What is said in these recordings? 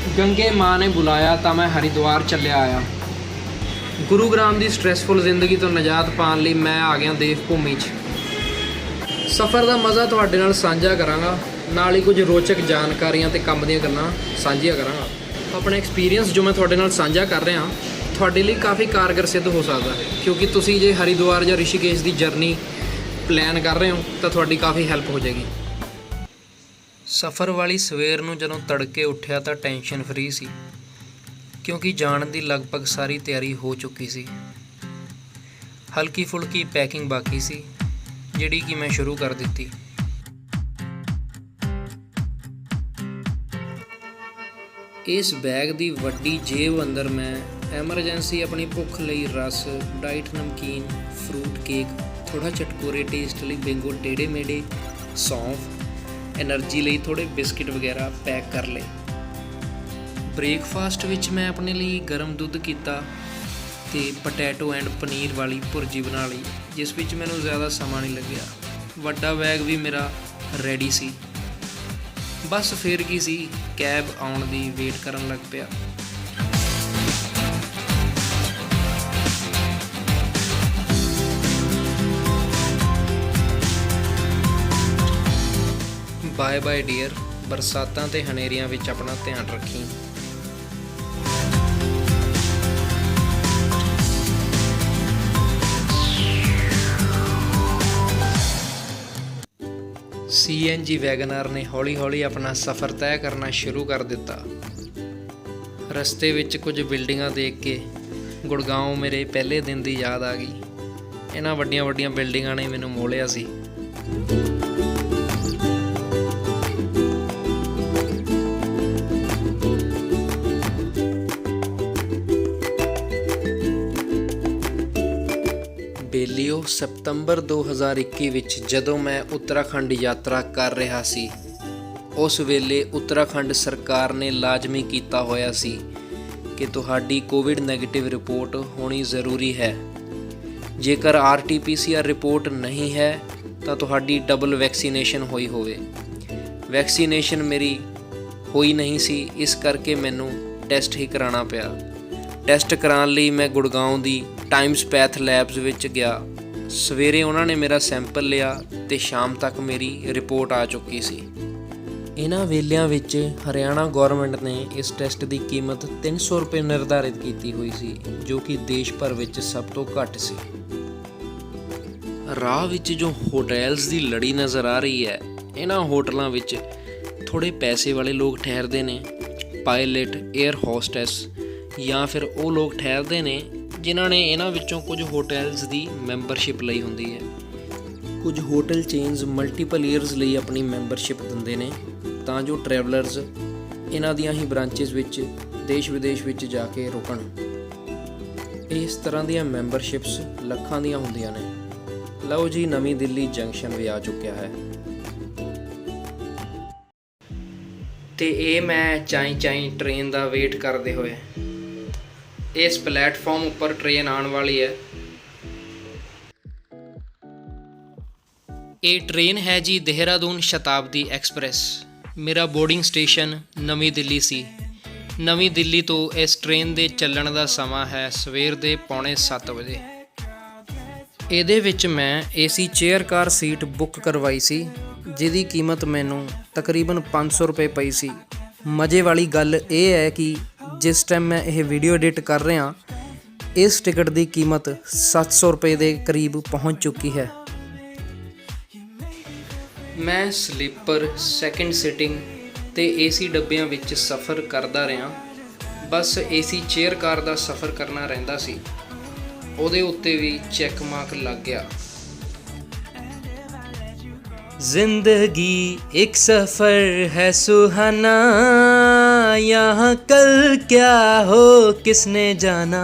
गंगे माँ ने बुलाया ਤਾਂ मैं हरिद्वार ਚੱਲਿਆ ਆਇਆ। ਗੁਰੂਗ੍ਰਾਮ ਦੀ ਸਟ੍ਰੈਸਫੁਲ ਜ਼ਿੰਦਗੀ ਤੋਂ ਨਿਜਾਤ ਪਾਉਣ ਲਈ ਮੈਂ ਆ ਗਿਆ ਦੇਵ ਭੂਮੀ 'ਚ। ਸਫ਼ਰ ਦਾ ਮਜ਼ਾ ਤੁਹਾਡੇ ਨਾਲ ਸਾਂਝਾ ਕਰਾਂਗਾ, ਨਾਲ ਹੀ ਕੁਝ ਰੋਚਕ ਜਾਣਕਾਰੀਆਂ ਤੇ ਕੰਮ ਦੀਆਂ ਗੱਲਾਂ ਸਾਂਝੀਆਂ ਕਰਾਂਗਾ। ਆਪਣਾ ਐਕਸਪੀਰੀਅੰਸ ਜੋ ਮੈਂ ਤੁਹਾਡੇ ਨਾਲ ਸਾਂਝਾ ਕਰ ਰਿਹਾ ਤੁਹਾਡੇ ਲਈ ਕਾਫੀ ਕਾਰਗਰ ਸਿੱਧ ਹੋ ਸਕਦਾ ਹੈ, ਕਿਉਂਕਿ ਤੁਸੀਂ ਜੇ ਹਰਿਦੁਆਰ ਜਾਂ ਰਿਸ਼ੀਕੇਸ਼ ਦੀ ਜਰਨੀ ਪਲਾਨ ਕਰ ਰਹੇ ਹੋ ਤਾਂ ਤੁਹਾਡੀ ਕਾਫੀ ਹੈਲਪ ਹੋ ਜਾਏਗੀ। ਸਫ਼ਰ ਵਾਲੀ ਸਵੇਰ ਨੂੰ ਜਦੋਂ ਤੜਕੇ ਉੱਠਿਆ ਤਾਂ ਟੈਨਸ਼ਨ ਫਰੀ ਸੀ, ਕਿਉਂਕਿ ਜਾਣ ਦੀ ਲਗਭਗ ਸਾਰੀ ਤਿਆਰੀ ਹੋ ਚੁੱਕੀ ਸੀ। ਹਲਕੀ ਫੁਲਕੀ ਪੈਕਿੰਗ ਬਾਕੀ ਸੀ, ਜਿਹੜੀ ਕਿ ਮੈਂ ਸ਼ੁਰੂ ਕਰ ਦਿੱਤੀ। ਇਸ ਬੈਗ ਦੀ ਵੱਡੀ ਜੇਬ ਅੰਦਰ ਮੈਂ ਐਮਰਜੈਂਸੀ ਆਪਣੀ ਭੁੱਖ ਲਈ ਰਸ, ਡਾਈਟ ਨਮਕੀਨ, ਫਰੂਟ ਕੇਕ, ਥੋੜ੍ਹਾ ਚਟਕੋਰੇ ਟੇਸਟ ਲਈ ਬਿੰਗੋ ਟੇੜੇ ਮੇੜੇ, ਸੌਂਫ, ਐਨਰਜੀ ਲਈ ਥੋੜ੍ਹੇ ਬਿਸਕਿਟ ਵਗੈਰਾ ਪੈਕ ਕਰ ਲਏ। ਬ੍ਰੇਕਫਾਸਟ ਵਿੱਚ ਮੈਂ ਆਪਣੇ ਲਈ ਗਰਮ ਦੁੱਧ ਕੀਤਾ ਅਤੇ ਪਟੈਟੋ ਐਂਡ ਪਨੀਰ ਵਾਲੀ ਭੁਰਜੀ ਬਣਾ ਲਈ, ਜਿਸ ਵਿੱਚ ਮੈਨੂੰ ਜ਼ਿਆਦਾ ਸਮਾਂ ਨਹੀਂ ਲੱਗਿਆ। ਵੱਡਾ ਬੈਗ ਵੀ ਮੇਰਾ ਰੈਡੀ ਸੀ। ਬਸ ਫਿਰ ਕੀ ਸੀ, ਕੈਬ ਆਉਣ ਦੀ ਵੇਟ ਕਰਨ ਲੱਗ ਪਿਆ। ਬਾਏ ਬਾਏ ਡੀਅਰ, ਬਰਸਾਤਾਂ ਤੇ ਹਨੇਰੀਆਂ ਵਿੱਚ ਆਪਣਾ ਧਿਆਨ ਰੱਖੀ। CNG ਵੈਗਨਾਰ ਨੇ ਹੌਲੀ-ਹੌਲੀ ਆਪਣਾ ਸਫ਼ਰ ਤੈਅ ਕਰਨਾ ਸ਼ੁਰੂ ਕਰ ਦਿੱਤਾ। ਰਸਤੇ ਵਿੱਚ ਕੁਝ ਬਿਲਡਿੰਗਾਂ ਦੇਖ ਕੇ ਗੁੜਗਾਉਂ ਮੇਰੇ ਪਹਿਲੇ ਦਿਨ ਦੀ ਯਾਦ ਆ ਗਈ। ਇਹਨਾਂ ਵੱਡੀਆਂ-ਵੱਡੀਆਂ ਬਿਲਡਿੰਗਾਂ ਨੇ ਮੈਨੂੰ ਮੋਹ ਲਿਆ ਸੀ। ਬੇਲੀਓ ਸਤੰਬਰ 2021 ਵਿੱਚ ਜਦੋਂ ਮੈਂ ਉੱਤਰਾਖੰਡ ਯਾਤਰਾ ਕਰ ਰਿਹਾ ਸੀ, ਉਸ ਵੇਲੇ ਉੱਤਰਾਖੰਡ ਸਰਕਾਰ ਨੇ ਲਾਜ਼ਮੀ ਕੀਤਾ ਹੋਇਆ ਸੀ ਕਿ ਤੁਹਾਡੀ ਕੋਵਿਡ ਨੈਗੇਟਿਵ ਰਿਪੋਰਟ ਹੋਣੀ ਜ਼ਰੂਰੀ ਹੈ। ਜੇਕਰ RT-PCR ਰਿਪੋਰਟ ਨਹੀਂ ਹੈ ਤਾਂ ਤੁਹਾਡੀ ਡਬਲ ਵੈਕਸੀਨੇਸ਼ਨ ਹੋਈ ਹੋਵੇ। ਵੈਕਸੀਨੇਸ਼ਨ ਮੇਰੀ ਹੋਈ ਨਹੀਂ ਸੀ, ਇਸ ਕਰਕੇ ਮੈਨੂੰ ਟੈਸਟ ਹੀ ਕਰਾਉਣਾ ਪਿਆ। ਟੈਸਟ ਕਰਾਉਣ ਲਈ ਮੈਂ ਗੁੜਗਾਉਂ ਦੀ ਟਾਈਮਸ ਪੈਥ ਲੈਬਸ ਵਿੱਚ ਗਿਆ। ਸਵੇਰੇ ਉਹਨਾਂ ਨੇ ਮੇਰਾ ਸੈਂਪਲ ਲਿਆ ਅਤੇ ਸ਼ਾਮ ਤੱਕ ਮੇਰੀ ਰਿਪੋਰਟ ਆ ਚੁੱਕੀ ਸੀ। ਇਹਨਾਂ ਵੇਲਿਆਂ ਵਿੱਚ ਹਰਿਆਣਾ ਗੌਰਮੈਂਟ ਨੇ ਇਸ ਟੈਸਟ ਦੀ ਕੀਮਤ 300 ਰੁਪਏ ਨਿਰਧਾਰਿਤ ਕੀਤੀ ਹੋਈ ਸੀ, ਜੋ ਕਿ ਦੇਸ਼ ਭਰ ਵਿੱਚ ਸਭ ਤੋਂ ਘੱਟ ਸੀ। ਰਾਹ ਵਿੱਚ ਜੋ ਹੋਟਲਸ ਦੀ ਲੜੀ ਨਜ਼ਰ ਆ ਰਹੀ ਹੈ, ਇਹਨਾਂ ਹੋਟਲਾਂ ਵਿੱਚ ਥੋੜ੍ਹੇ ਪੈਸੇ ਵਾਲੇ ਲੋਕ ਠਹਿਰਦੇ ਨੇ, ਪਾਇਲਟ, ਏਅਰ ਹੋਸਟੈਸ, ਜਾਂ ਫਿਰ ਉਹ ਲੋਕ ਠਹਿਰਦੇ ਨੇ ਜਿਨ੍ਹਾਂ ਨੇ ਇਹਨਾਂ ਵਿੱਚੋਂ ਕੁਝ ਹੋਟਲਸ ਦੀ ਮੈਂਬਰਸ਼ਿਪ ਲਈ ਹੁੰਦੀ ਹੈ। ਕੁਝ ਹੋਟਲ ਚੇਨਸ ਮਲਟੀਪਲ ਈਅਰਸ ਲਈ ਆਪਣੀ ਮੈਂਬਰਸ਼ਿਪ ਦਿੰਦੇ ਨੇ ਤਾਂ ਜੋ ਟਰੈਵਲਰਸ ਇਹਨਾਂ ਦੀਆਂ ਹੀ ਬ੍ਰਾਂਚਿਸ ਵਿੱਚ ਦੇਸ਼ ਵਿਦੇਸ਼ ਵਿੱਚ ਜਾ ਕੇ ਰੁਕਣ। ਇਸ ਤਰ੍ਹਾਂ ਦੀਆਂ ਮੈਂਬਰਸ਼ਿਪਸ ਲੱਖਾਂ ਦੀਆਂ ਹੁੰਦੀਆਂ ਨੇ। ਲਓ ਜੀ, ਨਵੀਂ ਦਿੱਲੀ ਜੰਕਸ਼ਨ ਵੀ ਆ ਚੁੱਕਿਆ ਹੈ ਤੇ ਇਹ ਮੈਂ ਚਾਈ ਟ੍ਰੇਨ ਦਾ ਵੇਟ ਕਰਦੇ ਹੋਏ। ਇਸ ਪਲੇਟਫਾਰਮ ਉੱਪਰ ਟ੍ਰੇਨ ਆਉਣ ਵਾਲੀ ਹੈ। ਇਹ ਟ੍ਰੇਨ ਹੈ ਜੀ ਦੇਹਰਾਦੂਨ ਸ਼ਤਾਬਦੀ ਐਕਸਪ੍ਰੈਸ। ਮੇਰਾ ਬੋਰਡਿੰਗ ਸਟੇਸ਼ਨ ਨਵੀਂ ਦਿੱਲੀ ਸੀ। ਨਵੀਂ ਦਿੱਲੀ ਤੋਂ ਇਸ ਟ੍ਰੇਨ ਦੇ ਚੱਲਣ ਦਾ ਸਮਾਂ ਹੈ ਸਵੇਰ ਦੇ 6:45 ਵਜੇ। ਇਹਦੇ ਵਿੱਚ ਮੈਂ AC chair car seat book ਕਰਵਾਈ ਸੀ, ਜਿਹਦੀ ਕੀਮਤ ਮੈਨੂੰ ਤਕਰੀਬਨ 500 ਰੁਪਏ ਪਈ ਸੀ। ਮਜ਼ੇ ਵਾਲੀ ਗੱਲ ਇਹ ਹੈ ਕਿ ਜਿਸ ਟਾਈਮ ਮੈਂ ਇਹ ਵੀਡੀਓ ਐਡਿਟ ਕਰ ਰਿਹਾ, ਇਸ ਟਿਕਟ ਦੀ ਕੀਮਤ 700 ਰੁਪਏ ਦੇ ਕਰੀਬ ਪਹੁੰਚ ਚੁੱਕੀ ਹੈ। ਮੈਂ ਸਲੀਪਰ, ਸੈਕਿੰਡ ਸਿਟਿੰਗ ਅਤੇ AC ਡੱਬਿਆਂ ਵਿੱਚ ਸਫ਼ਰ ਕਰਦਾ ਰਿਹਾ। ਬਸ AC ਚੇਅਰ ਕਾਰ ਦਾ ਸਫ਼ਰ ਕਰਨਾ ਰਹਿੰਦਾ ਸੀ, ਉਹਦੇ ਉੱਤੇ ਵੀ ਚੈੱਕ ਮਾਰਕ ਲੱਗ ਗਿਆ। जिंदगी एक सफ़र है सुहाना, यहाँ कल क्या हो किसने जाना।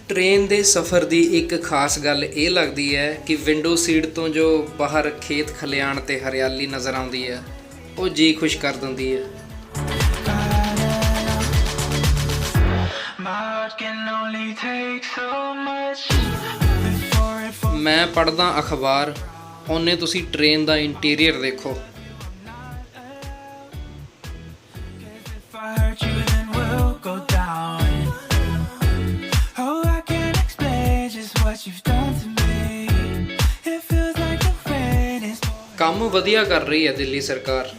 ट्रेन ਦੇ ਸਫ਼ਰ ਦੀ ਇੱਕ ਖਾਸ ਗੱਲ ਇਹ ਲੱਗਦੀ ਹੈ ਕਿ ਵਿੰਡੋ ਸੀਟ ਤੋਂ ਜੋ ਬਾਹਰ ਖੇਤ ਖਲਿਆਣ ਤੇ ਹਰਿਆਲੀ ਨਜ਼ਰ ਆਉਂਦੀ ਹੈ, ਉਹ ਜੀ ਖੁਸ਼ ਕਰ ਦਿੰਦੀ ਹੈ। मैं पढ़दा अखबार, ਉਹਨੇ ਤੁਸੀਂ ट्रेन का इंटीरियर देखो। ਵਧੀਆ ਕਰ ਰਹੀ ਹੈ ਦਿੱਲੀ ਸਰਕਾਰ।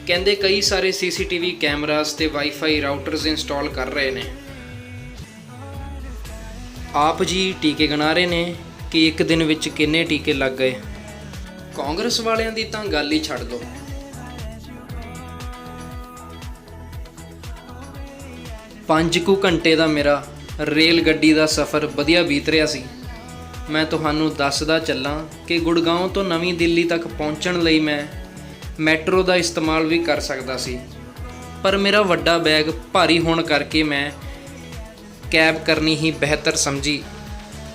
ਕਹਿੰਦੇ ਕਈ ਸਾਰੇ ਸੀਸੀਟੀਵੀ ਕੈਮਰਾਸ ਤੇ ਵਾਈਫਾਈ ਰਾਊਟਰਸ ਇੰਸਟਾਲ ਕਰ ਰਹੇ ਨੇ। ਆਪ ਜੀ ਟੀਕੇ ਗਿਣਾ ਰਹੇ ਨੇ ਕਿ ਇੱਕ ਦਿਨ ਵਿੱਚ ਕਿੰਨੇ ਟੀਕੇ ਲੱਗ ਗਏ। ਕਾਂਗਰਸ ਵਾਲਿਆਂ ਦੀ ਤਾਂ ਗੱਲ ਹੀ ਛੱਡ ਦਿਓ। ਪੰਜ ਕੁ ਘੰਟੇ ਦਾ ਮੇਰਾ ਰੇਲ ਗੱਡੀ ਦਾ ਸਫ਼ਰ ਵਧੀਆ ਬੀਤ ਰਿਹਾ ਸੀ। ਮੈਂ ਤੁਹਾਨੂੰ ਦੱਸਦਾ ਚੱਲਾਂ ਕਿ ਗੁੜਗਾਉਂ ਤੋਂ ਨਵੀਂ ਦਿੱਲੀ ਤੱਕ ਪਹੁੰਚਣ ਲਈ ਮੈਂ ਮੈਟਰੋ ਦਾ ਇਸਤੇਮਾਲ ਵੀ ਕਰ ਸਕਦਾ ਸੀ, ਪਰ ਮੇਰਾ ਵੱਡਾ ਬੈਗ ਭਾਰੀ ਹੋਣ ਕਰਕੇ ਮੈਂ ਕੈਬ ਕਰਨੀ ਹੀ ਬਿਹਤਰ ਸਮਝੀ,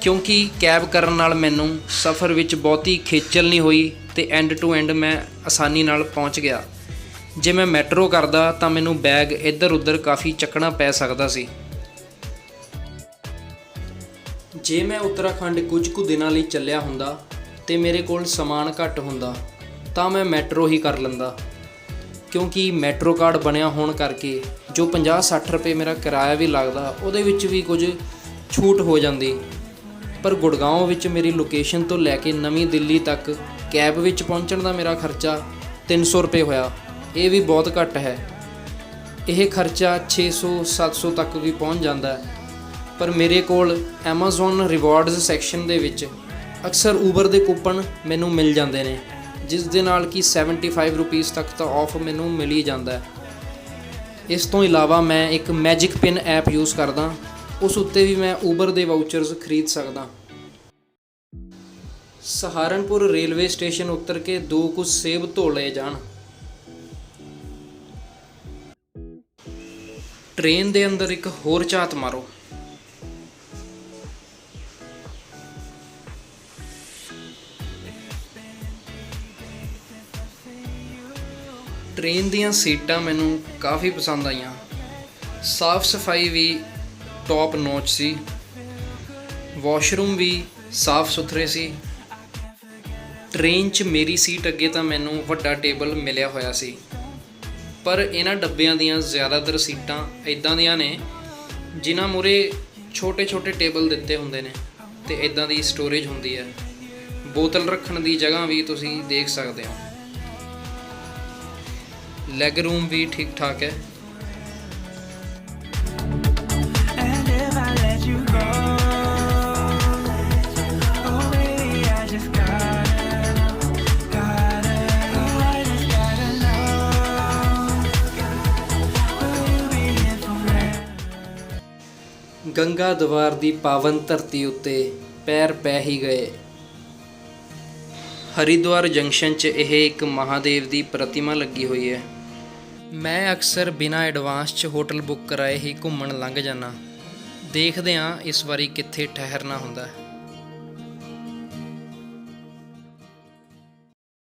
ਕਿਉਂਕਿ ਕੈਬ ਕਰਨ ਨਾਲ ਮੈਨੂੰ ਸਫ਼ਰ ਵਿੱਚ ਬਹੁਤੀ ਖੇਚਲ ਨਹੀਂ ਹੋਈ ਤੇ ਐਂਡ ਟੂ ਐਂਡ ਮੈਂ ਆਸਾਨੀ ਨਾਲ ਪਹੁੰਚ ਗਿਆ। ਜੇ ਮੈਂ ਮੈਟਰੋ ਕਰਦਾ ਤਾਂ ਮੈਨੂੰ ਬੈਗ ਇੱਧਰ ਉੱਧਰ ਕਾਫੀ ਚੱਕਣਾ ਪੈ ਸਕਦਾ ਸੀ। ਜੇ ਮੈਂ ਉੱਤਰਾਖੰਡ ਕੁਝ ਕੁ ਦਿਨਾਂ ਲਈ ਚੱਲਿਆ ਹੁੰਦਾ ਤੇ ਮੇਰੇ ਕੋਲ ਸਮਾਨ ਘੱਟ ਹੁੰਦਾ ਤਾਂ ਮੈਂ ਮੈਟਰੋ ਹੀ ਕਰ ਲੈਂਦਾ, ਕਿਉਂਕਿ ਮੈਟਰੋ ਕਾਰਡ ਬਣਿਆ ਹੋਣ ਕਰਕੇ ਜੋ 50-60 ਰੁਪਏ ਮੇਰਾ ਕਿਰਾਇਆ ਵੀ ਲੱਗਦਾ ਉਹਦੇ ਵਿੱਚ ਵੀ ਕੁਝ ਛੂਟ ਹੋ ਜਾਂਦੀ। ਪਰ ਗੁੜਗਾਉਂ ਵਿੱਚ ਮੇਰੀ ਲੋਕੇਸ਼ਨ ਤੋਂ ਲੈ ਕੇ ਨਵੀਂ ਦਿੱਲੀ ਤੱਕ ਕੈਬ ਵਿੱਚ ਪਹੁੰਚਣ ਦਾ ਮੇਰਾ ਖਰਚਾ 300 ਰੁਪਏ ਹੋਇਆ। ਇਹ ਵੀ ਬਹੁਤ ਘੱਟ ਹੈ। ਇਹ ਖਰਚਾ 600-700 ਤੱਕ ਵੀ ਪਹੁੰਚ ਜਾਂਦਾ ਹੈ। ਪਰ ਮੇਰੇ ਕੋਲ ਐਮਾਜ਼ੋਨ ਰਿਵਾਰਡਸ ਸੈਕਸ਼ਨ ਦੇ ਵਿੱਚ ਅਕਸਰ ਊਬਰ ਦੇ ਕੂਪਨ ਮੈਨੂੰ ਮਿਲ ਜਾਂਦੇ ਨੇ, ਜਿਸ ਦੇ ਨਾਲ ਕਿ 75 ਰੁਪੀਸ ਤੱਕ ਤਾਂ ਆਫ ਮੈਨੂੰ ਮਿਲ ਹੀ ਜਾਂਦਾ ਹੈ। ਇਸ ਤੋਂ ਇਲਾਵਾ ਮੈਂ ਇੱਕ ਮੈਜਿਕ ਪਿਨ ਐਪ ਯੂਜ਼ ਕਰਦਾ, ਉਸ ਉੱਤੇ ਵੀ ਮੈਂ ਊਬਰ ਦੇ ਵਾਊਚਰਸ ਖਰੀਦ ਸਕਦਾ। ਸਹਾਰਨਪੁਰ ਰੇਲਵੇ ਸਟੇਸ਼ਨ ਉਤਰ ਕੇ 2 ਕੁ ਸੇਬ ਧੋ ਲਏ ਜਾਣ। ਟ੍ਰੇਨ ਦੇ ਅੰਦਰ ਇੱਕ ਹੋਰ ਝਾਤ ਮਾਰੋ। ਟ੍ਰੇਨ ਦੀਆਂ ਸੀਟਾਂ ਮੈਨੂੰ ਕਾਫੀ ਪਸੰਦ ਆਈਆਂ। ਸਾਫ ਸਫਾਈ ਵੀ ਟੌਪ ਨੌਚ ਸੀ, ਵਾਸ਼ਰੂਮ ਵੀ ਸਾਫ ਸੁਥਰੇ ਸੀ। ਟ੍ਰੇਨ 'ਚ ਮੇਰੀ ਸੀਟ ਅੱਗੇ ਤਾਂ ਮੈਨੂੰ ਵੱਡਾ ਟੇਬਲ ਮਿਲਿਆ ਹੋਇਆ ਸੀ, ਪਰ ਇਹਨਾਂ ਡੱਬਿਆਂ ਦੀਆਂ ਜ਼ਿਆਦਾਤਰ ਸੀਟਾਂ ਇੱਦਾਂ ਦੀਆਂ ਨੇ ਜਿਨ੍ਹਾਂ ਮੂਹਰੇ ਛੋਟੇ ਟੇਬਲ ਦਿੱਤੇ ਹੁੰਦੇ ਨੇ ਤੇ ਇੱਦਾਂ ਦੀ ਸਟੋਰੇਜ ਹੁੰਦੀ ਹੈ। ਬੋਤਲ ਰੱਖਣ ਦੀ ਜਗ੍ਹਾ ਵੀ ਤੁਸੀਂ ਦੇਖ ਸਕਦੇ ਹੋ। ਲੈਗ ਰੂਮ ਵੀ ਠੀਕ ਠਾਕ ਹੈ। ਗੰਗਾ ਦਵਾਰ ਦੀ ਪਾਵਨ ਧਰਤੀ ਉੱਤੇ ਪੈਰ ਪੈ ਹੀ ਗਏ। ਹਰਿਦੁਆਰ ਜੰਕਸ਼ਨ 'ਚ ਇਹ ਇੱਕ ਮਹਾਦੇਵ ਦੀ ਪ੍ਰਤਿਮਾ ਲੱਗੀ ਹੋਈ ਹੈ। ਮੈਂ ਅਕਸਰ ਬਿਨਾਂ ਐਡਵਾਂਸ 'ਚ ਹੋਟਲ ਬੁੱਕ ਕਰਾਏ ਹੀ ਘੁੰਮਣ ਲੰਘ ਜਾਂਦਾ। ਦੇਖਦੇ ਹਾਂ ਇਸ ਵਾਰੀ ਕਿੱਥੇ ਠਹਿਰਨਾ ਹੁੰਦਾ।